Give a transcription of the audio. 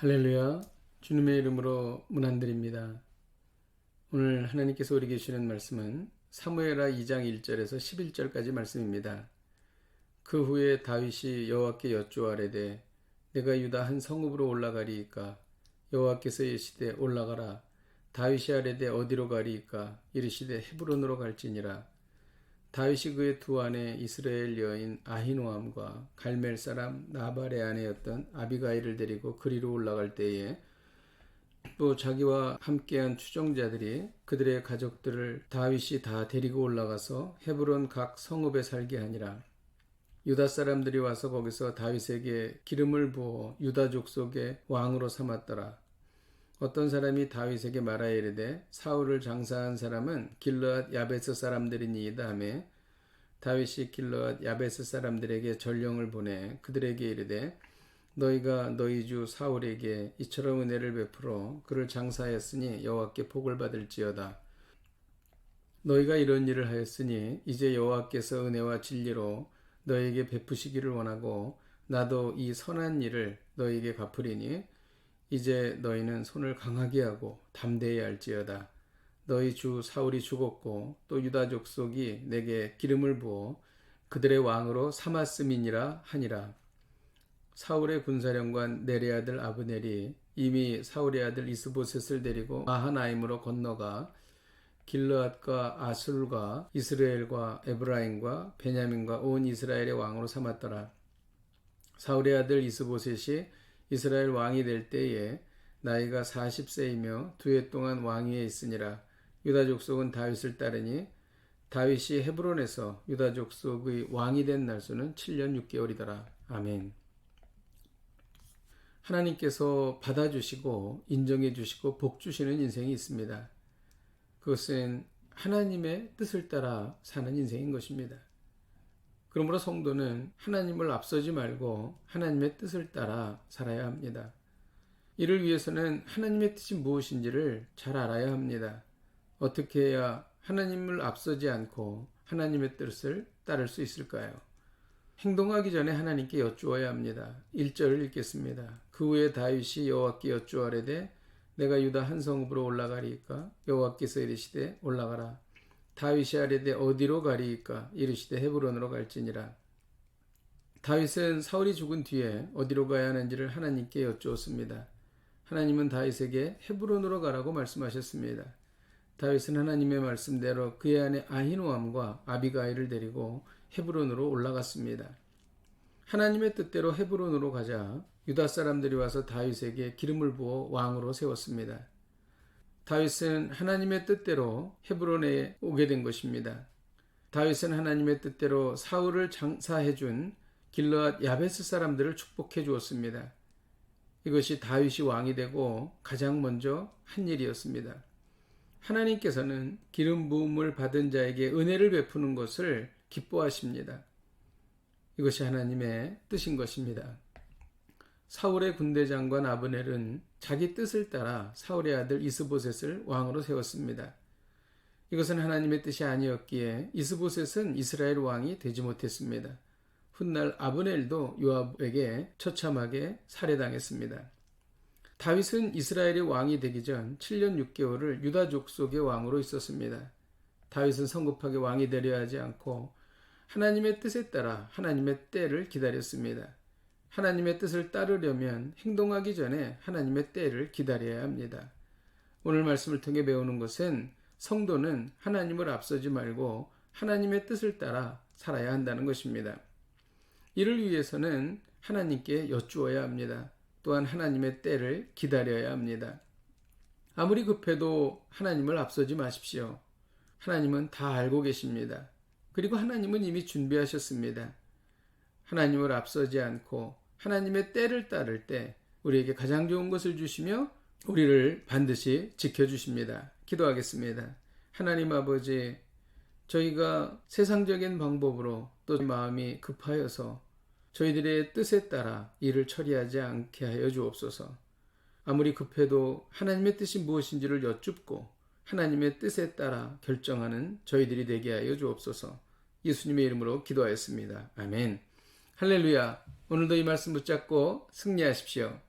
할렐루야. 주님의 이름으로 문안드립니다. 오늘 하나님께서 우리에게 주시는 말씀은 사무엘하 2장 1절에서 11절까지 말씀입니다. 그 후에 다윗이 여호와께 여쭈아래되 내가 유다 한 성읍으로 올라가리이까 여호와께서 이르시되 올라가라. 다윗이 아뢰되 어디로 가리이까 이르시되 헤브론으로 갈지니라. 다윗이 그의 두 아내 이스라엘 여인 아히노암과 갈멜 사람 나발의 아내였던 아비가일을 데리고 그리로 올라갈 때에 또 자기와 함께한 추종자들이 그들의 가족들을 다윗이 다 데리고 올라가서 헤브론 각 성읍에 살게 하니라. 유다 사람들이 와서 거기서 다윗에게 기름을 부어 유다 족속의 왕으로 삼았더라. 어떤 사람이 다윗에게 말하여 이르되 사울을 장사한 사람은 길르앗 야베스 사람들이니이다 하매 다윗이 길르앗 야베스 사람들에게 전령을 보내 그들에게 이르되 너희가 너희 주 사울에게 이처럼 은혜를 베풀어 그를 장사하였으니 여호와께 복을 받을지어다. 너희가 이런 일을 하였으니 이제 여호와께서 은혜와 진리로 너희에게 베푸시기를 원하고 나도 이 선한 일을 너희에게 갚으리니 이제 너희는 손을 강하게 하고 담대히 할지어다. 너희 주 사울이 죽었고 또 유다 족속이 내게 기름을 부어 그들의 왕으로 삼았음이니라 하니라. 사울의 군사령관 네레 아들 아브넬이 이미 사울의 아들 이스보셋을 데리고 마하나임으로 건너가 길르앗과 아술과 이스라엘과 에브라임과 베냐민과 온 이스라엘의 왕으로 삼았더라. 사울의 아들 이스보셋이 이스라엘 왕이 될 때에 나이가 40세이며 2해 동안 왕위에 있으니라. 유다 족속은 다윗을 따르니 다윗이 헤브론에서 유다 족속의 왕이 된 날수는 7년 6개월이더라. 아멘. 하나님께서 받아주시고 인정해 주시고 복 주시는 인생이 있습니다. 그것은 하나님의 뜻을 따라 사는 인생인 것입니다. 그러므로 성도는 하나님을 앞서지 말고 하나님의 뜻을 따라 살아야 합니다. 이를 위해서는 하나님의 뜻이 무엇인지를 잘 알아야 합니다. 어떻게 해야 하나님을 앞서지 않고 하나님의 뜻을 따를 수 있을까요? 행동하기 전에 하나님께 여쭈어야 합니다. 1절을 읽겠습니다. 그 후에 다윗이 여호와께 여쭈아래되 내가 유다 한 성읍으로 올라가리이까 여호와께서 이르시되 올라가라. 다윗이 아뢰되 어디로 가리이까 이르시되 헤브론으로 갈지니라. 다윗은 사울이 죽은 뒤에 어디로 가야 하는지를 하나님께 여쭈었습니다. 하나님은 다윗에게 헤브론으로 가라고 말씀하셨습니다. 다윗은 하나님의 말씀대로 그의 아내 아히노암과 아비가일을 데리고 헤브론으로 올라갔습니다. 하나님의 뜻대로 헤브론으로 가자 유다 사람들이 와서 다윗에게 기름을 부어 왕으로 세웠습니다. 다윗은 하나님의 뜻대로 헤브론에 오게 된 것입니다. 다윗은 하나님의 뜻대로 사울을 장사해준 길르앗 야베스 사람들을 축복해 주었습니다. 이것이 다윗이 왕이 되고 가장 먼저 한 일이었습니다. 하나님께서는 기름 부음을 받은 자에게 은혜를 베푸는 것을 기뻐하십니다. 이것이 하나님의 뜻인 것입니다. 사울의 군대 장관 아브넬은 자기 뜻을 따라 사울의 아들 이스보셋을 왕으로 세웠습니다. 이것은 하나님의 뜻이 아니었기에 이스보셋은 이스라엘 왕이 되지 못했습니다. 훗날 아브넬도 요압에게 처참하게 살해당했습니다. 다윗은 이스라엘의 왕이 되기 전 7년 6개월을 유다 족속의 왕으로 있었습니다. 다윗은 성급하게 왕이 되려 하지 않고 하나님의 뜻에 따라 하나님의 때를 기다렸습니다. 하나님의 뜻을 따르려면 행동하기 전에 하나님의 때를 기다려야 합니다. 오늘 말씀을 통해 배우는 것은 성도는 하나님을 앞서지 말고 하나님의 뜻을 따라 살아야 한다는 것입니다. 이를 위해서는 하나님께 여쭈어야 합니다. 또한 하나님의 때를 기다려야 합니다. 아무리 급해도 하나님을 앞서지 마십시오. 하나님은 다 알고 계십니다. 그리고 하나님은 이미 준비하셨습니다. 하나님을 앞서지 않고 하나님의 때를 따를 때 우리에게 가장 좋은 것을 주시며 우리를 반드시 지켜주십니다. 기도하겠습니다. 하나님 아버지, 저희가 세상적인 방법으로 또 마음이 급하여서 저희들의 뜻에 따라 일을 처리하지 않게 하여 주옵소서. 아무리 급해도 하나님의 뜻이 무엇인지를 여쭙고 하나님의 뜻에 따라 결정하는 저희들이 되게 하여 주옵소서. 예수님의 이름으로 기도하였습니다. 아멘. 할렐루야. 오늘도 이 말씀 붙잡고 승리하십시오.